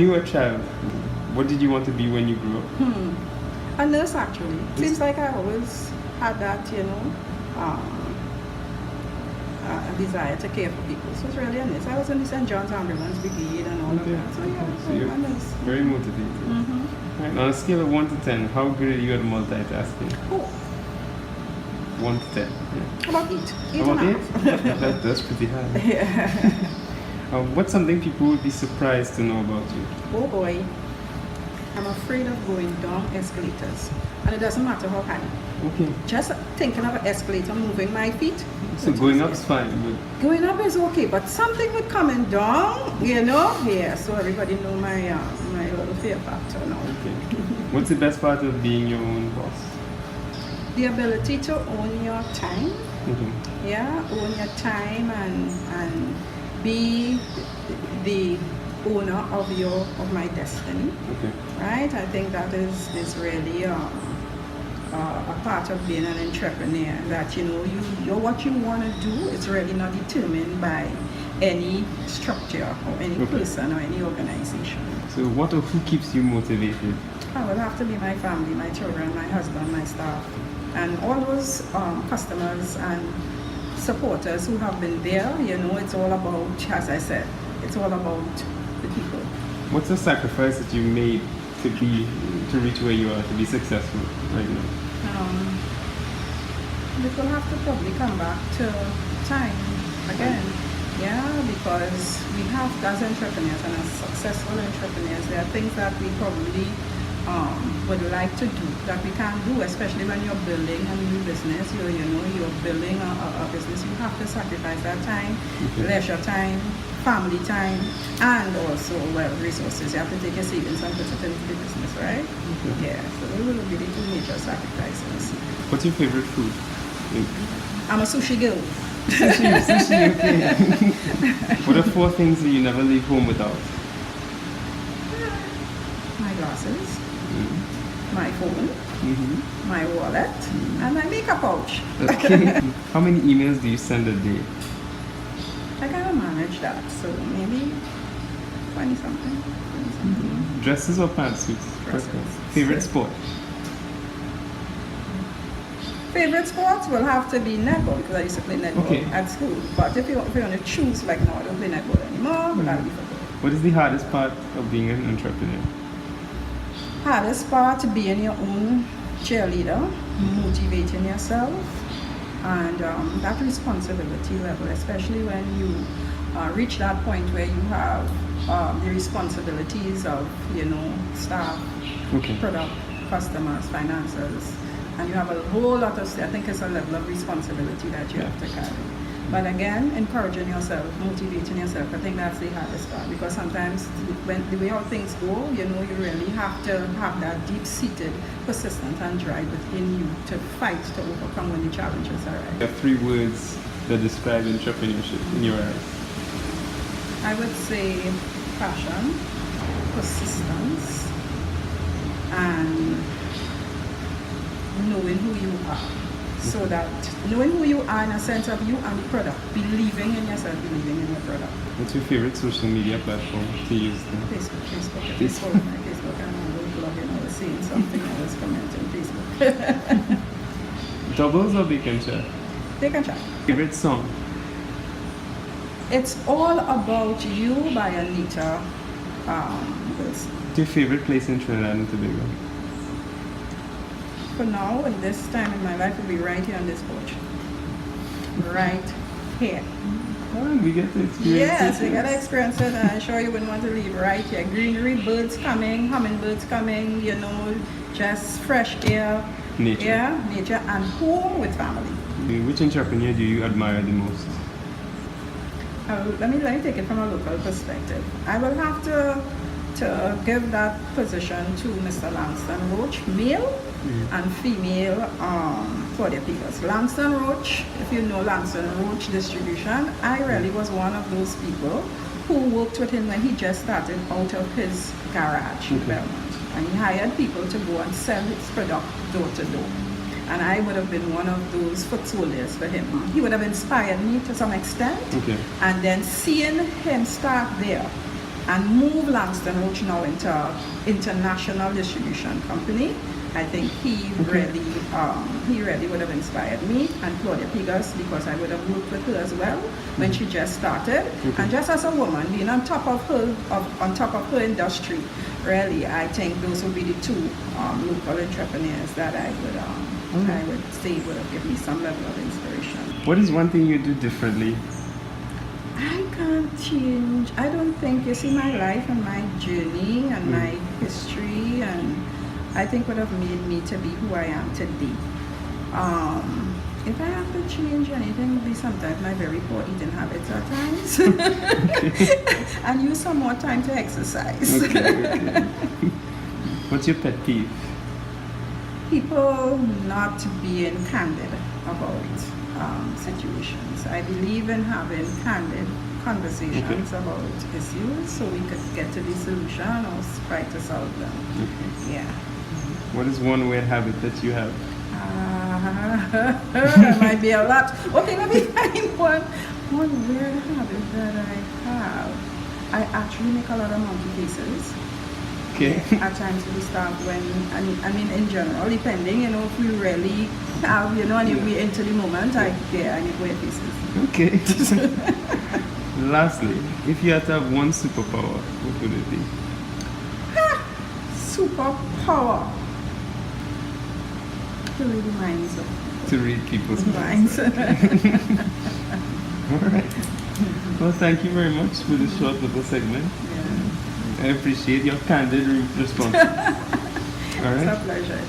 you were a child, what did you want to be when you grew up? A nurse, actually. Seems like I always had that, a desire to care for people. So it's really a nurse. I was in the St. John's Ambulance Brigade and all of that. So yeah, so you're a nurse. very motivated. Right. On a scale of 1 to 10, how good are you at multitasking? Oh. 1 to 10. Yeah. About 8. 8 About and a 8? half. That's pretty high. Yeah. What's something people would be surprised to know about you? Oh boy. I'm afraid of going down escalators. And it doesn't matter how high. Okay. Just thinking of an escalator, moving my feet. So going up is fine, but going up is okay, but something with coming down, yeah. So everybody know my my little fear factor now. okay. What's the best part of being your own boss? The ability to own your time. Yeah, own your time and be the owner of my destiny. Okay. Right? I think that is really a part of being an entrepreneur, that you're what you want to do. It's really not determined by any structure or any person or any organization. So what or who keeps you motivated? I will have to be my family, my children, my husband, my staff, and all those customers and supporters who have been there. It's all about, as I said, it's all about the people. What's the sacrifice that you made to reach where you are, to be successful right now? We will have to probably come back to time again. Yeah, because we have, as entrepreneurs and as successful entrepreneurs, there are things that we probably would like to do that we can't do, especially when you're building a new business. You're building a business. You have to sacrifice that time, leisure time, family time, and also resources. You have to take your savings and put it into the business, right? Yeah. So those will be the two major sacrifices. What's your favorite food? I'm a sushi girl. Sushi, okay. What are 4 things that you never leave home without? My glasses, my phone, my wallet, and my makeup pouch. Okay. How many emails do you send a day? I can't manage that, so maybe 20 something. Dresses or pantsuits? Dresses. Favorite sport? Favorite sports will have to be netball, because I used to play netball at school. But if you want to choose, like now I don't play netball anymore, but I'll be football. What is the hardest part of being an entrepreneur? Hardest part, being your own cheerleader, motivating yourself, and that responsibility level, especially when you reach that point where you have the responsibilities of, staff, product, customers, finances, and you have a whole lot of, I think it's a level of responsibility that you have to carry. But again, encouraging yourself, motivating yourself, I think that's the hardest part, because sometimes when the way how things go, you really have to have that deep-seated persistence and drive within you to fight, to overcome when the challenges arise. There are 3 words that describe entrepreneurship in your eyes. I would say passion, persistence, and knowing who you are. So that knowing who you are in a sense of you and the product, believing in yourself, believing in your product. What's your favorite social media platform to use? Facebook. My Facebook, and I was blogging, I was saying something, I was commenting Facebook. Doubles or bacon check? Bacon check. Favorite song? It's All About You by Anita. What's your favorite place in Trinidad and Tobago? For now, in this time in my life, will be right here on this porch. Right here. Oh, we get to experience it. Yes, we get to experience it, and I'm sure you wouldn't want to leave right here. Greenery, birds coming, hummingbirds coming, just fresh air. Nature. Yeah, nature, and home with family. Which entrepreneur do you admire the most? Let me take it from a local perspective. I will have to give that position to Mr. Langston Roach, male and female Claudia Peters. Langston Roach, if you know Langston Roach Distribution, I really was one of those people who worked with him when he just started out of his garage in Belmont. And he hired people to go and sell his product door to door. And I would have been one of those foot soldiers for him. He would have inspired me to some extent. And then seeing him start there, and move Langston Roach now into international distribution company. I think he really would have inspired me, and Claudia Pigas, because I would have worked with her as well when she just started. And just as a woman, being on top of her industry, really, I think those would be the two local entrepreneurs that I would say would have given me some level of inspiration. What is one thing you do differently? I can't change. I don't think, you see, my life and my journey and my history, and I think would have made me to be who I am today. If I have to change anything, it would be sometimes my very poor eating habits at times. And use some more time to exercise. Okay. What's your pet peeve? People not being candid about situations. I believe in having candid conversations about issues so we could get to the solution or try to solve them. Okay. Yeah. What is one weird habit that you have? There might be a lot. Okay, let me find one weird habit that I have. I actually make a lot of monkey faces. Okay. Yeah, at times we start when, I mean in general, depending, if we really have, and if we're into the moment, I make weird faces. Okay. Lastly, if you had to have one superpower, what would it be? Superpower. To read the minds of To read people's minds. All right. Well, thank you very much for this short little segment. Yeah. I appreciate your candid response. All right. It's a pleasure.